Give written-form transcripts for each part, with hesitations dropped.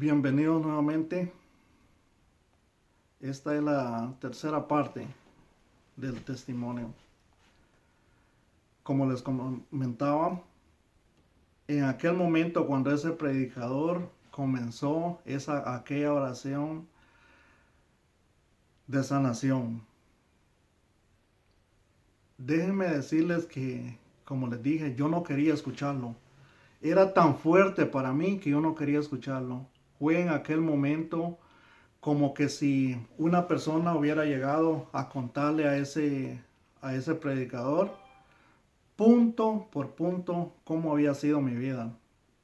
Bienvenidos nuevamente. Esta es la tercera parte del testimonio. Como les comentaba, en aquel momento cuando ese predicador comenzó aquella oración de sanación, déjenme decirles que, como les dije, yo no quería escucharlo. Era tan fuerte para mí que yo no quería escucharlo. Fue en aquel momento como que si una persona hubiera llegado a contarle a ese predicador punto por punto cómo había sido mi vida.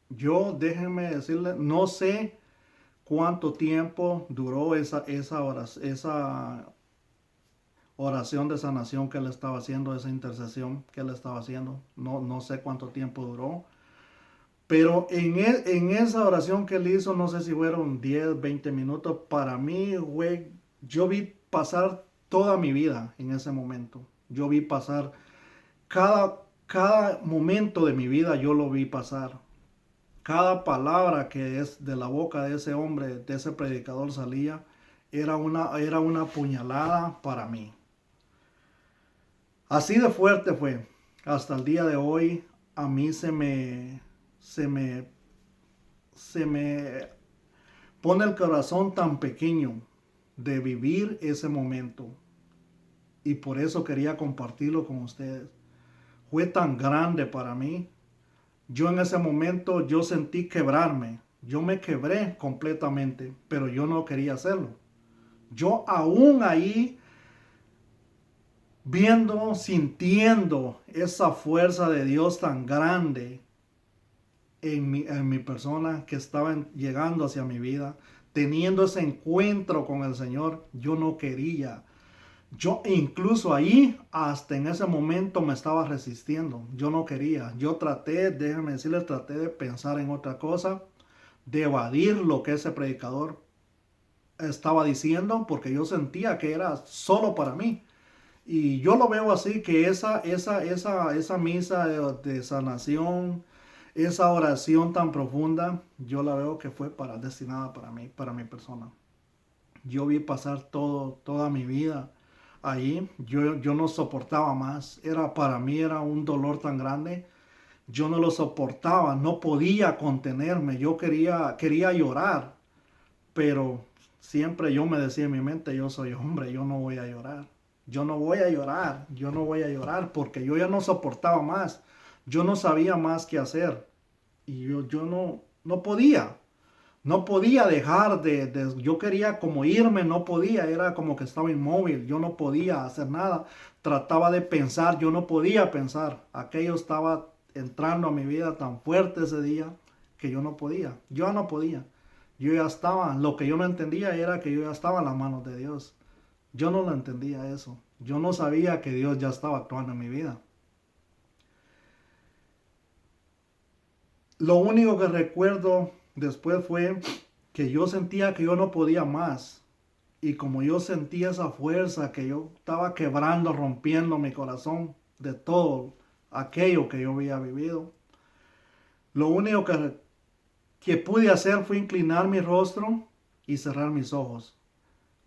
Yo, déjenme decirle, no sé cuánto tiempo duró esa oración de sanación que él estaba haciendo, esa intercesión que él estaba haciendo. No sé cuánto tiempo duró. Pero en esa oración que él hizo, no sé si fueron 10, 20 minutos, para mí, güey, yo vi pasar toda mi vida en ese momento. Yo vi pasar cada momento de mi vida, yo lo vi pasar. Cada palabra que es de la boca de ese hombre, de ese predicador salía, era una puñalada para mí. Así de fuerte fue. Hasta el día de hoy, a mí se me se me pone el corazón tan pequeño de vivir ese momento. Y por eso quería compartirlo con ustedes. Fue tan grande para mí. Yo en ese momento yo sentí quebrarme. Yo me quebré completamente, pero yo no quería hacerlo. Yo aún ahí viendo, sintiendo esa fuerza de Dios tan grande en mi persona que estaba llegando hacia mi vida, teniendo ese encuentro con el Señor, yo no quería. Yo incluso ahí, hasta en ese momento me estaba resistiendo. Yo no quería. Yo traté, déjenme decirles, traté de pensar en otra cosa, de evadir lo que ese predicador estaba diciendo, porque yo sentía que era solo para mí. Y yo lo veo así, que esa misa de sanación, esa oración tan profunda, yo la veo que fue destinada para mí, para mi persona. Yo vi pasar toda mi vida ahí. Yo no soportaba más. Para mí era un dolor tan grande. Yo no lo soportaba, no podía contenerme. Yo quería llorar, pero siempre yo me decía en mi mente, yo soy hombre, yo no voy a llorar. Yo no voy a llorar, yo no voy a llorar porque yo ya no soportaba más. Yo no sabía más qué hacer. Y yo no podía. No podía dejar yo quería como irme, no podía, era como que estaba inmóvil, yo no podía hacer nada. Trataba de pensar, yo no podía pensar. Aquello estaba entrando a mi vida tan fuerte ese día que yo no podía. Yo ya estaba, lo que yo no entendía era que yo ya estaba en las manos de Dios. Yo no lo entendía eso. Yo no sabía que Dios ya estaba actuando en mi vida. Lo único que recuerdo después fue que yo sentía que yo no podía más. Y como yo sentía esa fuerza, que yo estaba quebrando, rompiendo mi corazón de todo aquello que yo había vivido, lo único que pude hacer fue inclinar mi rostro y cerrar mis ojos.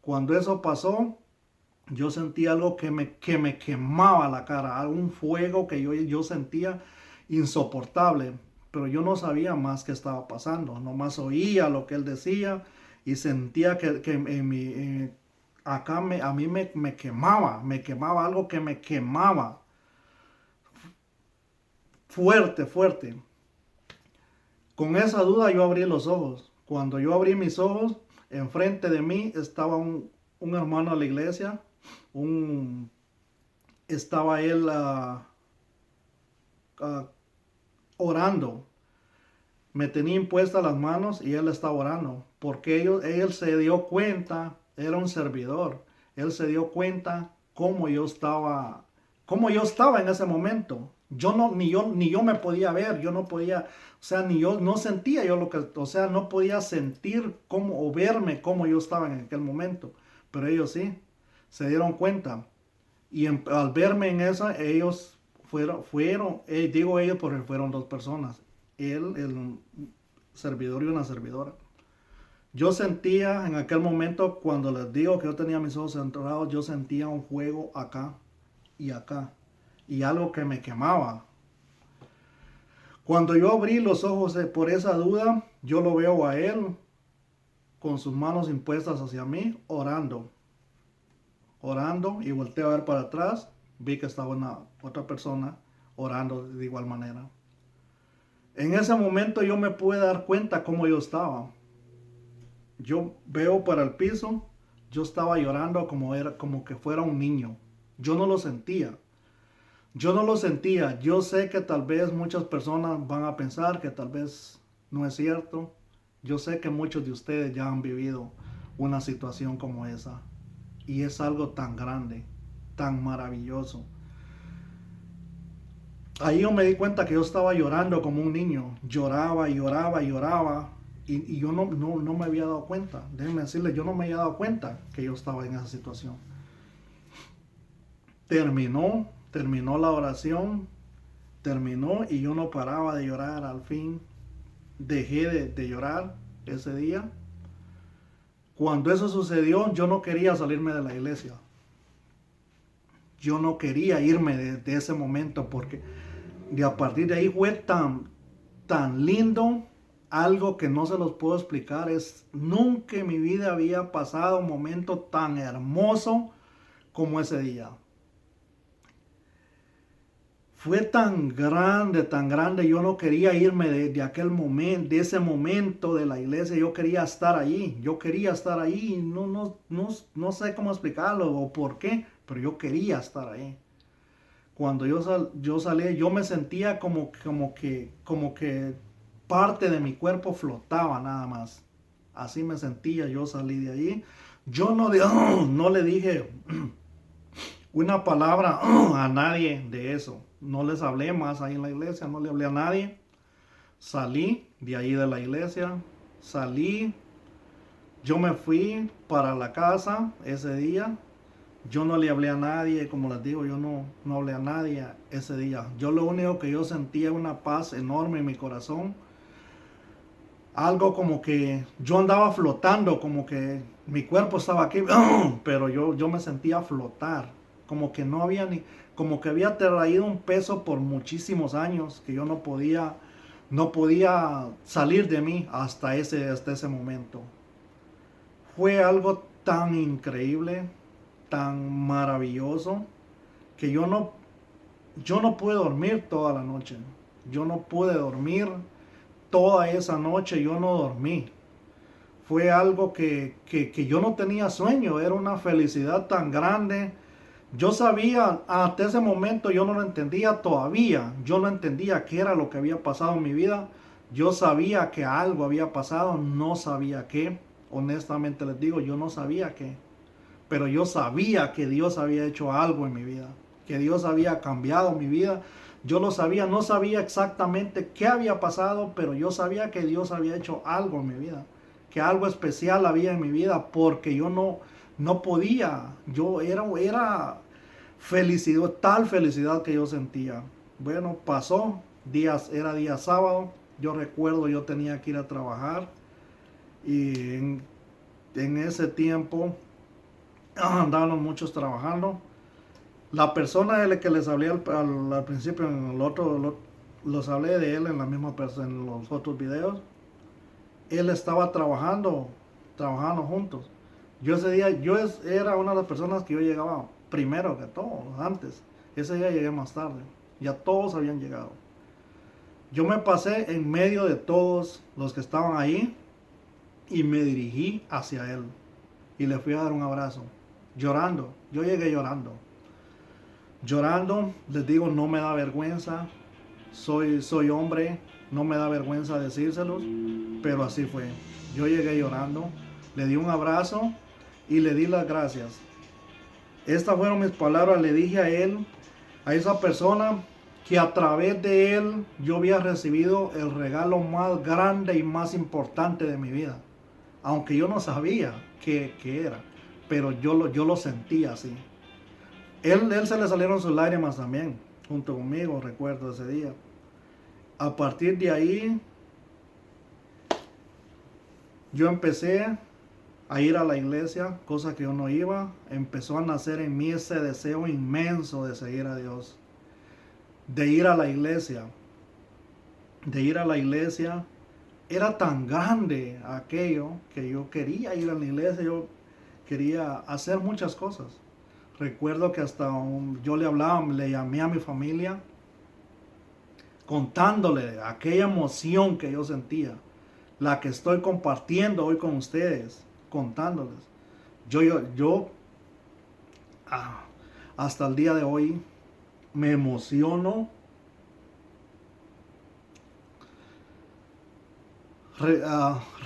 Cuando eso pasó, yo sentí algo que me quemaba la cara, un fuego que yo sentía insoportable, pero yo no sabía más qué estaba pasando, nomás oía lo que él decía y sentía que a mí me quemaba algo que me quemaba fuerte, fuerte. Con esa duda yo abrí los ojos. Cuando yo abrí mis ojos, enfrente de mí estaba un hermano de la iglesia, un, estaba él uh, orando. Me tenía impuestas las manos y él estaba orando. Porque él se dio cuenta, era un servidor. Él se dio cuenta cómo yo estaba en ese momento. Ni yo me podía ver, yo no podía, o sea, ni yo no sentía yo o sea, no podía sentir cómo o verme cómo yo estaba en aquel momento. Pero ellos sí, se dieron cuenta. Y al verme en esa, ellos digo ellos porque fueron dos personas, él, el servidor y una servidora. Yo sentía en aquel momento, cuando les digo que yo tenía mis ojos cerrados, yo sentía un fuego acá y acá. Y algo que me quemaba. Cuando yo abrí los ojos por esa duda, yo lo veo a él con sus manos impuestas hacia mí, orando. Orando, y volteé a ver para atrás. Vi que estaba una otra persona orando de igual manera. En ese momento yo me pude dar cuenta cómo yo estaba. Yo veo para el piso, yo estaba llorando como que fuera un niño. Yo no lo sentía. Yo no lo sentía. Yo sé que tal vez muchas personas van a pensar que tal vez no es cierto. Yo sé que muchos de ustedes ya han vivido una situación como esa. Y es algo tan grande, tan maravilloso. Ahí yo me di cuenta que yo estaba llorando como un niño. Lloraba, lloraba, lloraba. Y yo no me había dado cuenta. Déjenme decirles, yo no me había dado cuenta que yo estaba en esa situación. Terminó la oración. Terminó y yo no paraba de llorar. Al fin dejé de llorar ese día. Cuando eso sucedió, yo no quería salirme de la iglesia. Yo no quería irme de ese momento porque de a partir de ahí fue tan lindo, algo que no se los puedo explicar. Nunca en mi vida había pasado un momento tan hermoso como ese día. Fue tan grande, yo no quería irme de aquel momento, de ese momento de la iglesia. Yo quería estar allí, no sé cómo explicarlo o por qué, pero yo quería estar ahí. Cuando yo salí, yo me sentía como que parte de mi cuerpo flotaba nada más. Así me sentía, yo salí de allí. Yo no le dije una palabra a nadie de eso. No les hablé más ahí en la iglesia, no le hablé a nadie. Salí de ahí de la iglesia, salí, yo me fui para la casa ese día. Yo no le hablé a nadie, como les digo, yo no hablé a nadie ese día. Yo lo único que yo sentía una paz enorme en mi corazón. Algo como que yo andaba flotando, como que mi cuerpo estaba aquí, pero yo me sentía flotar. Como que no había como que había traído un peso por muchísimos años que yo no podía salir de mí hasta ese momento. Fue algo tan increíble, tan maravilloso, que yo no pude dormir toda la noche. Yo no pude dormir toda esa noche, yo no dormí. Fue algo que yo no tenía sueño, era una felicidad tan grande. Yo sabía, hasta ese momento yo no lo entendía todavía. Yo no entendía qué era lo que había pasado en mi vida. Yo sabía que algo había pasado, no sabía qué. Honestamente les digo, yo no sabía qué. Pero yo sabía que Dios había hecho algo en mi vida, que Dios había cambiado mi vida. Yo lo sabía, no sabía exactamente qué había pasado, pero yo sabía que Dios había hecho algo en mi vida, que algo especial había en mi vida, porque yo no podía, era felicidad, tal felicidad que yo sentía. Bueno, pasó, era día sábado, yo recuerdo yo tenía que ir a trabajar y en ese tiempo andábamos muchos trabajando. La persona de la que les hablé al principio, en el otro, los hablé de él en la misma persona, en los otros videos. Él estaba trabajando juntos. Yo ese día, era una de las personas que yo llegaba primero que todos, antes. Ese día llegué más tarde. Ya todos habían llegado. Yo me pasé en medio de todos los que estaban ahí y me dirigí hacia él. Y le fui a dar un abrazo. Llorando. Yo llegué llorando. Llorando, les digo, no me da vergüenza. Soy hombre, no me da vergüenza decírselos, pero así fue. Yo llegué llorando, le di un abrazo y le di las gracias. Estas fueron mis palabras, le dije a él, a esa persona, que a través de él yo había recibido el regalo más grande y más importante de mi vida. Aunque yo no sabía qué era, pero yo lo sentía así. Él se le salieron sus lágrimas también, junto conmigo, recuerdo ese día. A partir de ahí, yo empecé a ir a la iglesia, cosa que yo no iba. Empezó a nacer en mí ese deseo inmenso de seguir a Dios, de ir a la iglesia, de ir a la iglesia. Era tan grande aquello que yo quería ir a la iglesia, yo quería hacer muchas cosas. Recuerdo que hasta yo le hablaba, le llamé a mi familia contándole aquella emoción que yo sentía, la que estoy compartiendo hoy con ustedes, contándoles. Yo ah, hasta el día de hoy me emociono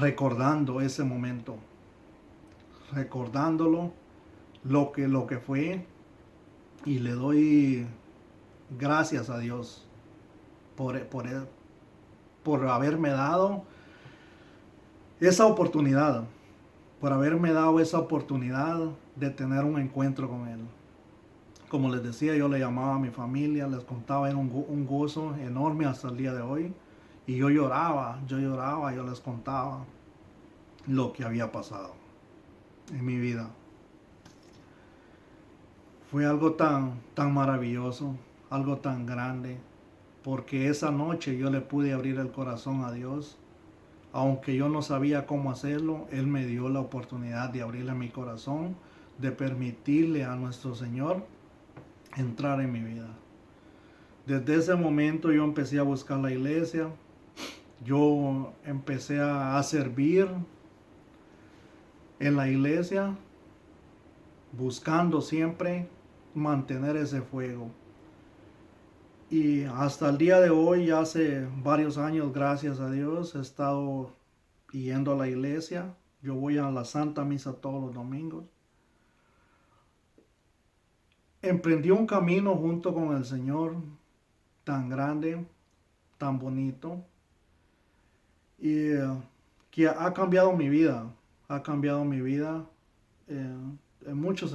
recordando ese momento, recordándolo, lo que fue, y le doy gracias a Dios por haberme dado esa oportunidad, por haberme dado esa oportunidad de tener un encuentro con Él. Como les decía, yo le llamaba a mi familia, les contaba, era un gozo enorme hasta el día de hoy. Y yo lloraba, yo les contaba lo que había pasado en mi vida. Fue algo tan maravilloso, algo tan grande, porque esa noche yo le pude abrir el corazón a Dios. Aunque yo no sabía cómo hacerlo, Él me dio la oportunidad de abrirle mi corazón, de permitirle a nuestro Señor entrar en mi vida. Desde ese momento yo empecé a buscar la iglesia, yo empecé a servir en la iglesia, buscando siempre mantener ese fuego. Y hasta el día de hoy, ya hace varios años, gracias a Dios, he estado yendo a la iglesia. Yo voy a la Santa Misa todos los domingos. Emprendí un camino junto con el Señor tan grande, tan bonito, y que ha cambiado mi vida. Ha cambiado mi vida en muchos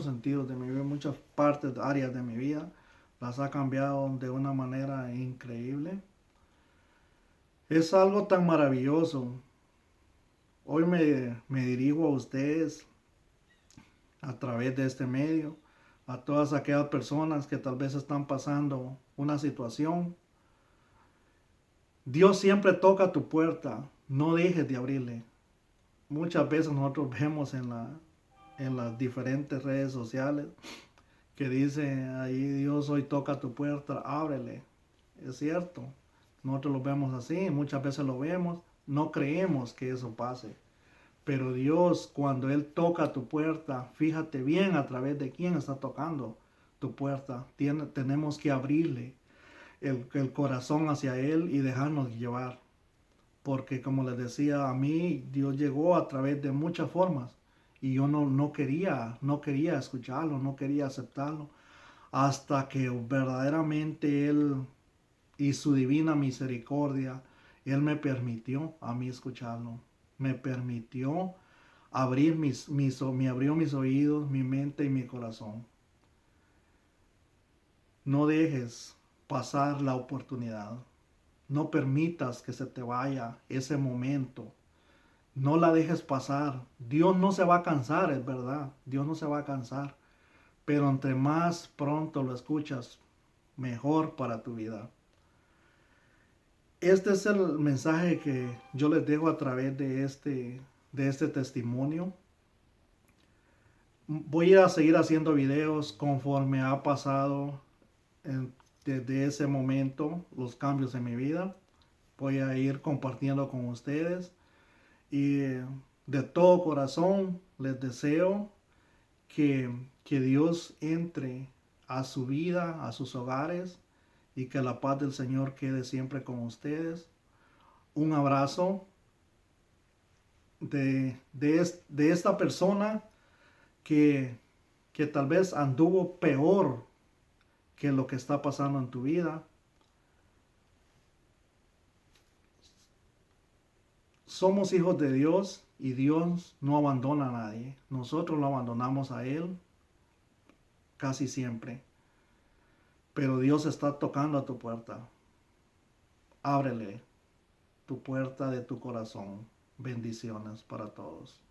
sentidos de mi vida, en muchas partes, áreas de mi vida. Las ha cambiado de una manera increíble. Es algo tan maravilloso. Hoy me dirijo a ustedes a través de este medio, a todas aquellas personas que tal vez están pasando una situación. Dios siempre toca tu puerta, no dejes de abrirle. Muchas veces nosotros vemos en las diferentes redes sociales que dice ahí: Dios hoy toca tu puerta, ábrele. Es cierto, nosotros lo vemos así, muchas veces lo vemos, no creemos que eso pase. Pero Dios, cuando Él toca tu puerta, fíjate bien a través de quién está tocando tu puerta. Tenemos que abrirle el corazón hacia Él y dejarnos llevar. Porque como les decía, a mí Dios llegó a través de muchas formas. Y yo no quería escucharlo, no quería aceptarlo. Hasta que verdaderamente Él y su divina misericordia, Él me permitió a mí escucharlo. Me permitió abrir me abrió mis oídos, mi mente y mi corazón. No dejes pasar la oportunidad. No permitas que se te vaya ese momento. No la dejes pasar. Dios no se va a cansar, es verdad. Dios no se va a cansar. Pero entre más pronto lo escuchas, mejor para tu vida. Este es el mensaje que yo les dejo a través de este testimonio. Voy a seguir haciendo videos conforme ha pasado desde ese momento los cambios en mi vida. Voy a ir compartiendo con ustedes y de todo corazón les deseo que Dios entre a su vida, a sus hogares, y que la paz del Señor quede siempre con ustedes. Un abrazo de esta persona que tal vez anduvo peor que lo que está pasando en tu vida. Somos hijos de Dios y Dios no abandona a nadie. Nosotros lo abandonamos a Él casi siempre. Pero Dios está tocando a tu puerta. Ábrele tu puerta de tu corazón. Bendiciones para todos.